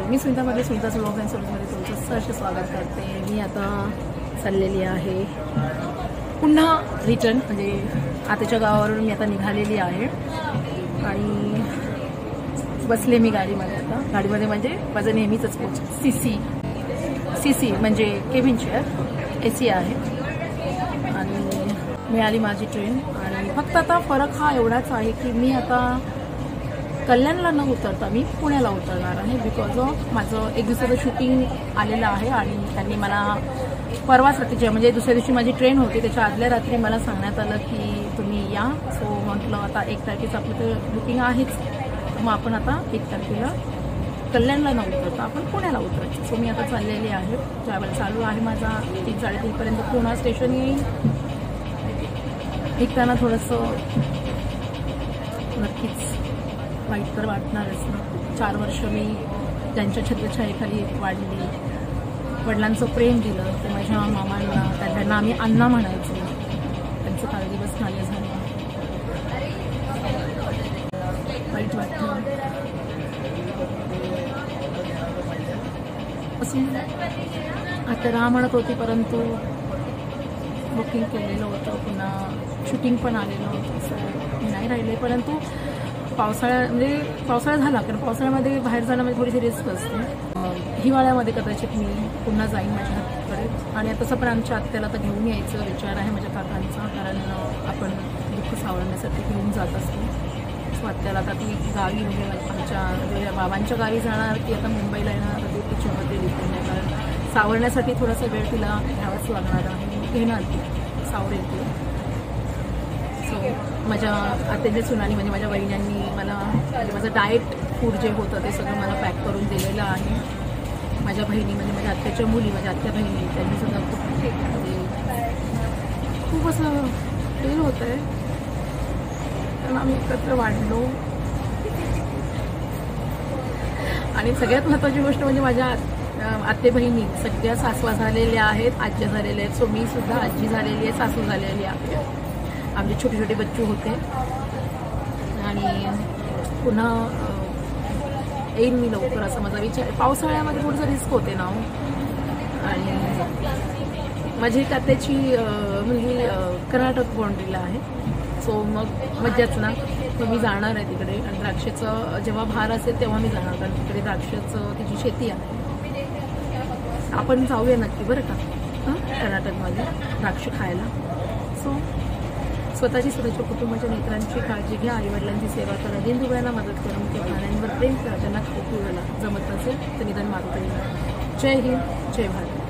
Me सुनीतामध्ये सुनीताचं vlog and सोर्समध्ये तुमचं सहर्ष स्वागत करते। मी आता चाललेली आहे पुन्हा रिटर्न, म्हणजे आताच्या गावावरून मी आता निघालेली आहे आणि बसले मी गाडीमध्ये। आता गाडीमध्ये म्हणजे माझं नेहमीचंच कोच सीसी म्हणजे केबिन चेअर AC आहे आणि मिळाली माझी ट्रेन। आणि फक्त आता फरक हा एवढाच आहे की मी आता कल्याणला न उतरता मी पुण्याला उतरणार आहे, बिकॉज ऑफ माझं एक दिवसाचं शूटिंग आलेलं आहे आणि त्यांनी मला परवाच रात्रीच्या म्हणजे दुसऱ्या दिवशी माझी ट्रेन होती त्याच्या आदल्या रात्री मला सांगण्यात आलं की तुम्ही या। सो म्हटलं आता 1 तारखेचं आपलं तर बुकिंग आहेच, मग आपण आता 1 तारखेला कल्याणला न उतरता आपण पुण्याला उतरायचं। सो मी आता चाललेली आहे, ट्रॅव्हल चालू आहे माझा। 3-3:30 पर्यंत पुणा स्टेशन येईल। निघताना थोडंसं नक्कीच वाईट तर वाटणारच ना। 4 वर्ष मी त्यांच्या छत्रछायेखाली वाढली, वडिलांचं प्रेम दिलं, ते माझ्या मामांना त्यांना आम्ही अण्णा म्हणायचो, त्यांचं काळजी बस झालं वाईट वाटतं असून। आता राह म्हणत होती परंतु बुकिंग केलेलं होतं, पुन्हा शूटिंग पण आलेलं होतं, सो मी नाही राहिले। परंतु पावसाळा झाला, कारण पावसाळ्यामध्ये बाहेर जाणं म्हणजे थोडीशी रिस्क असते। हिवाळ्यामध्ये कदाचित मी पुन्हा जाईन माझ्या हातकडे। आणि तसं पण आमच्या आत्याला तर घेऊन यायचं विचार आहे माझ्या काकांचा, कारण आपण दुःख सावरण्यासाठी घेऊन जात असतो। सो आत्याला आता ती गावी म्हणजे आमच्या बाबांच्या गावी जाणार, ती आता मुंबईला येणार, कधी तिच्यामध्ये डिपेंड आहे, कारण सावरण्यासाठी थोडासा वेळ तिला घ्यावाच लागणार आहे, घेणार ती सावरेल ती। सो माझ्या आत्याच्या सुनानी म्हणजे माझ्या वडिलांनी मला माझं डाएट फूड जे होतं ते सगळं मला पॅक करून दिलेलं आहे। माझ्या बहिणी म्हणजे माझ्या आत्याच्या मुली, माझ्या आत्या बहिणी, त्यांनी सुद्धा खूप असं फील होत आहे, कारण आम्ही एकत्र वाढलो। आणि सगळ्यात महत्त्वाची गोष्ट म्हणजे माझ्या आत्या बहिणी सगळ्या सासवा झालेल्या आहेत, आज्या झालेल्या आहेत। सो मी सुद्धा आजी झालेली आहे, सासू झालेली आहे, आमचे छोटे छोटे बच्चू होते। आणि पुन्हा येईन मी लवकर असं माझा विचार। पावसाळ्यामध्ये थोडंसं रिस्क होते ना, आणि माझी एक आत्याची मुलगी कर्नाटक बाउंड्रीला आहे, सो मग मज्जाच ना। तर मी जाणार आहे तिकडे, आणि द्राक्षाचं जेव्हा भार असेल तेव्हा मी जाणार, कारण तिकडे द्राक्षाचं तिची शेती आहे। आपण जाऊया नक्की बरं का कर्नाटकमध्ये द्राक्ष खायला। सो स्वतःच्या कुटुंबाच्या मित्रांची काळजी घ्या, आईवडिलांची सेवा करा, दिनदुबळ्यांना मदत करा, मुख्य प्राण्यांवर प्रेम करा, त्यांना खूप वेळेला जमत नसेल तर निदान मागता येईल। जय हिंद, जय भारत।